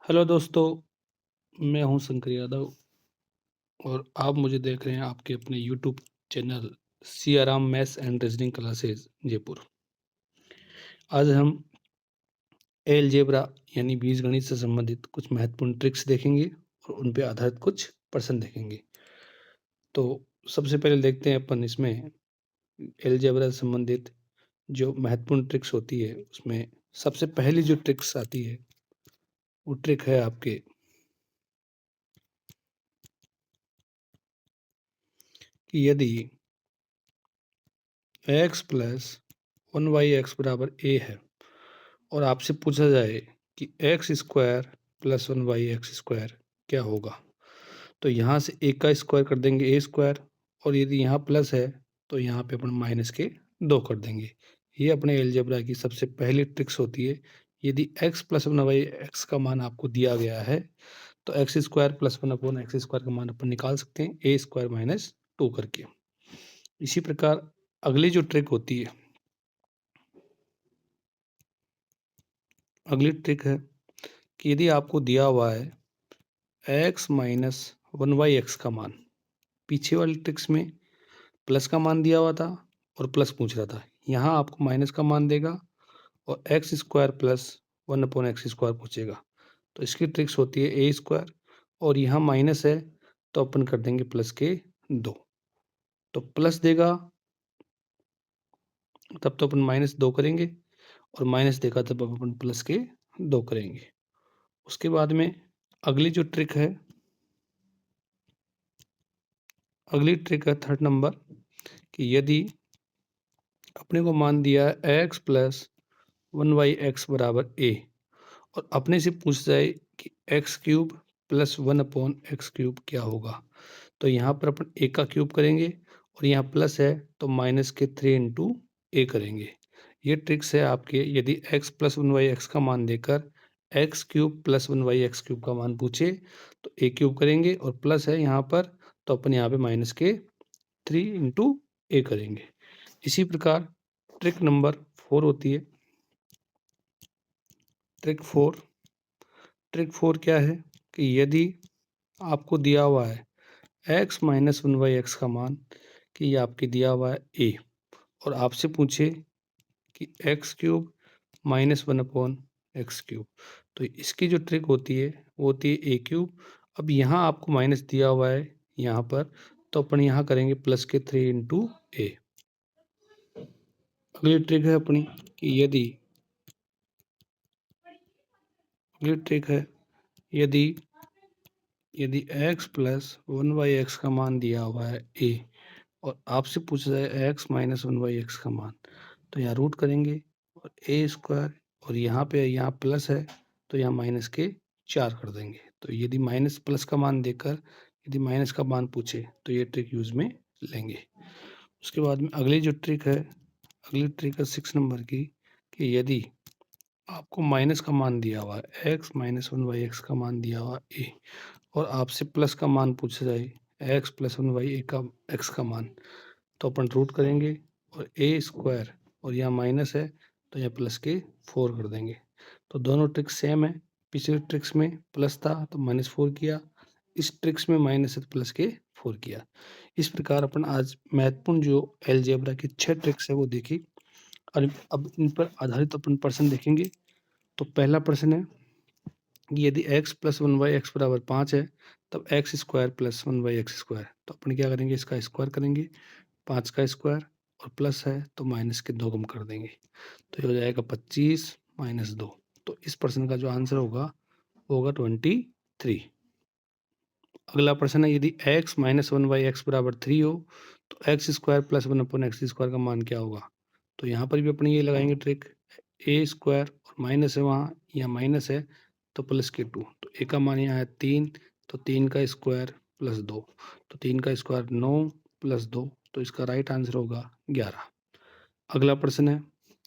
Hello दोस्तों, मैं हूं शंकर यादव और आप मुझे देख रहे हैं आपके अपने YouTube channel Siyaram maths and reasoning classes Jaipur. आज हम अलजेब्रा यानी बीजगणित से संबंधित कुछ महत्वपूर्ण ट्रिक्स देखेंगे और उन पे आधारित कुछ प्रश्न देखेंगे। तो सबसे पहले देखते हैं अपन इसमें अलजेब्रा से संबंधित जो महत्वपूर्ण ट्रिक्स होती है, उसमें सबसे पहली जो ट्रिक्स आती है वो ट्रिक है आपके कि यदि x प्लस 1y(x) बराबर a है और आपसे पूछा जाए कि एक्स स्क्वायर प्लस 1y(x)² क्या होगा, तो यहाँ से a का स्क्वायर कर देंगे a स्क्वायर, और यदि यहाँ प्लस है तो यहाँ पे अपन माइनस के 2 कर देंगे। ये अपने अलजेब्रा की सबसे पहली ट्रिक्स होती है। यदि x प्लस 1y(x) का मान आपको दिया गया है तो एक्स स्क्वायर प्लस 1/x² का मान अपन निकाल सकते हैं a स्क्वायर माइनस 2 करके। इसी प्रकार अगली जो ट्रिक होती है, अगली ट्रिक है कि यदि आपको दिया हुआ है x माइनस 1y(x) का मान, पीछे वाली ट्रिक्स में प्लस का मान दिया हुआ था और प्लस पूछ रहा था, यहाँ आपको माइनस का मान देगा और एक्स स्क्वायर प्लस 1/x² पूछेगा। तो इसकी ट्रिक्स होती है a स्क्वायर, और यहाँ माइनस है तो अपन कर देंगे प्लस के 2। तो प्लस देगा तब तो अपन -2 करेंगे, और माइनस देगा तब अपन प्लस के 2 करेंगे। उसके बाद में अगली जो ट्रिक है, अगली ट्रिक है थर्ड नंबर कि यदि अपने को मान दिया है x प्लस 1y(x) बराबर a, और अपने से पूछ जाए कि x³ प्लस 1/x³ क्या होगा, तो यहाँ पर अपन a का क्यूब करेंगे और यहाँ प्लस है तो माइनस के 3 इंटू a करेंगे। ये ट्रिक्स है आपके, यदि x प्लस 1y(x) का मान देकर x³ प्लस 1y(x³ का मान पूछे तो a³ करेंगे, और प्लस है यहाँ पर तो अपन यहाँ पे माइनस के 3 इंटू a करेंगे। इसी प्रकार ट्रिक नंबर 4 होती है। ट्रिक 4 क्या है कि यदि आपको दिया हुआ है x माइनस 1y(x) का मान, कि ये आपके दिया हुआ है a, और आपसे पूछे कि x³ माइनस 1/x³, तो इसकी जो ट्रिक होती है वो होती है a³। अब यहाँ आपको माइनस दिया हुआ है यहाँ पर, तो अपन यहाँ करेंगे प्लस के 3 इंटू a। अगली ट्रिक है अपनी कि यदि x प्लस 1y(x) का मान दिया हुआ है a, और आपसे पूछा जाए x माइनस 1y(x) का मान, तो यहाँ रूट करेंगे और a स्क्वायर, और यहाँ प्लस है तो यहाँ माइनस के 4 कर देंगे। तो यदि माइनस प्लस का मान देकर यदि माइनस का मान पूछे तो ये ट्रिक यूज में लेंगे। उसके बाद में अगली ट्रिक है 6 नंबर की कि यदि आपको माइनस का मान दिया हुआ है x माइनस 1y(x) का मान दिया हुआ a, और आपसे प्लस का मान पूछा जाए x प्लस 1y(x) का मान, तो अपन रूट करेंगे और a स्क्वायर, और यहाँ माइनस है तो यहाँ प्लस के 4 कर देंगे। तो दोनों ट्रिक्स सेम है। पिछले ट्रिक्स में प्लस था तो -4 किया, इस ट्रिक्स में माइनस है तो प्लस के 4 किया। इस प्रकार अपन आज महत्वपूर्ण जो अलजेब्रा की 6 ट्रिक्स है वो देखी, और अब इन पर आधारित अपन प्रश्न देखेंगे। तो पहला प्रश्न है कि यदि x प्लस 1y(x) बराबर 5 है तब x स्क्वायर प्लस 1y(x²), तो अपन क्या करेंगे, इसका स्क्वायर करेंगे 5 का स्क्वायर, और प्लस है तो माइनस के 2 कम कर देंगे, तो ये हो जाएगा 25 माइनस 2। तो इस प्रश्न का जो आंसर होगा वो होगा 23। अगला प्रश्न है यदि x माइनस 1y(x) बराबर 3 हो तो x स्क्वायर प्लस 1/x² का मान क्या होगा। तो यहाँ पर भी अपन ये लगाएंगे ट्रिक, a स्क्वायर और माइनस है वहाँ, यहाँ माइनस है तो प्लस के 2, तो a का मान यहाँ है 3, तो 3 का स्क्वायर प्लस 2, तो 3 का स्क्वायर 9 प्लस 2, तो इसका राइट आंसर होगा 11। अगला प्रश्न है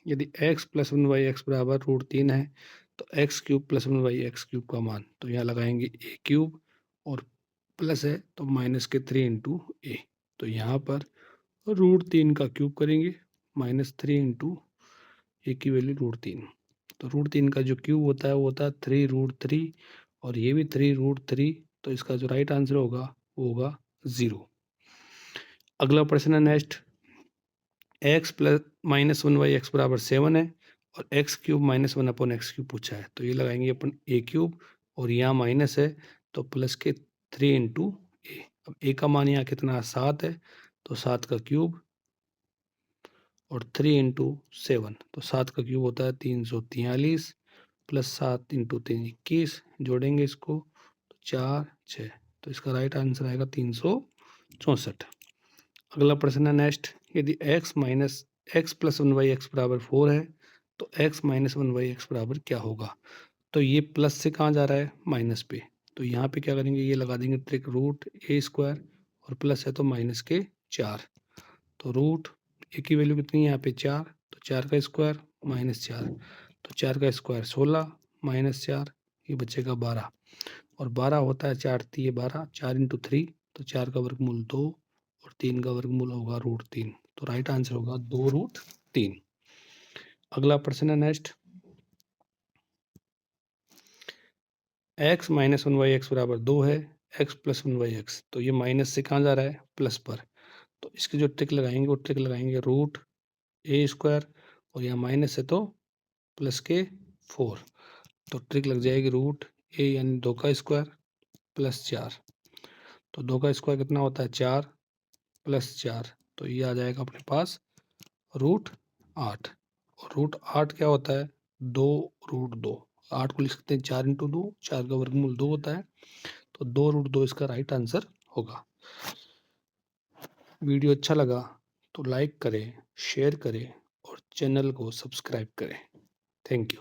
यदि x प्लस 1y(x) बराबर √3 है तो x³ प्लस 1y(x³ का मान, तो यहाँ लगाएंगे a³ और प्लस है तो माइनस के 3 इंटू a, तो यहाँ पर √3 का क्यूब करेंगे -3 इंटू a की वैल्यू √3, तो √3 का जो क्यूब होता है वो होता है 3√3, और ये भी 3√3, तो इसका जो राइट आंसर होगा वो होगा 0। अगला प्रश्न है next, x plus minus 1/x बराबर 7 है और x cube minus 1/x cube पूछा है। तो ये लगाएंगे अपन a क्यूब और यहाँ माइनस है तो प्लस के 3 इंटू ए। अब a का मान यहाँ कितना 7 है, तो 7 का क्यूब और 3 इंटू 7, तो 7 का क्यूब होता है 343 प्लस 7 इंटू 3 21, जोड़ेंगे इसको तो 4 6, तो इसका राइट आंसर आएगा 364। अगला प्रश्न है नेक्स्ट, यदि x minus x plus 1/x बराबर 4 है तो x माइनस 1/x बराबर क्या होगा। तो ये प्लस से कहाँ जा रहा है माइनस पे, तो यहाँ पे क्या करेंगे, ये लगा देंगे ट्रिक रूट ए स्क्वायर और प्लस है तो माइनस के 4, तो रूट ए की वैल्यू कितनी है यहाँ पे 4, तो 4 का स्क्वायर माइनस 4, तो 4 का स्क्वायर 16 माइनस 4, ये बचेगा 12 और 12 होता है 4 3 12, 4 इंटू 3, तो 4 का वर्गमूल 2 और 3 का वर्गमूल होगा √3, तो राइट आंसर होगा 2√3। अगला प्रश्न है नेक्स्ट, x माइनस 1/x बराबर 2 है, x प्लस 1/x, तो ये माइनस से कहाँ जा रहा है प्लस पर, तो इसकी जो ट्रिक लगाएंगे वो ट्रिक लगाएंगे रूट ए स्क्वायर और यहाँ माइनस है तो प्लस के 4, तो ट्रिक लग जाएगी रूट ए यानी 2 का स्क्वायर प्लस 4, तो 2 का स्क्वायर कितना होता है 4 प्लस 4, तो ये आ जाएगा अपने पास √8, और √8 क्या होता है 2√2, 8 को लिख सकते हैं 4 इंटू 2, 4 का वर्गमूल 2 होता है, तो 2√2 इसका राइट आंसर होगा। वीडियो अच्छा लगा तो लाइक करें, शेयर करें और चैनल को सब्सक्राइब करें। Thank you.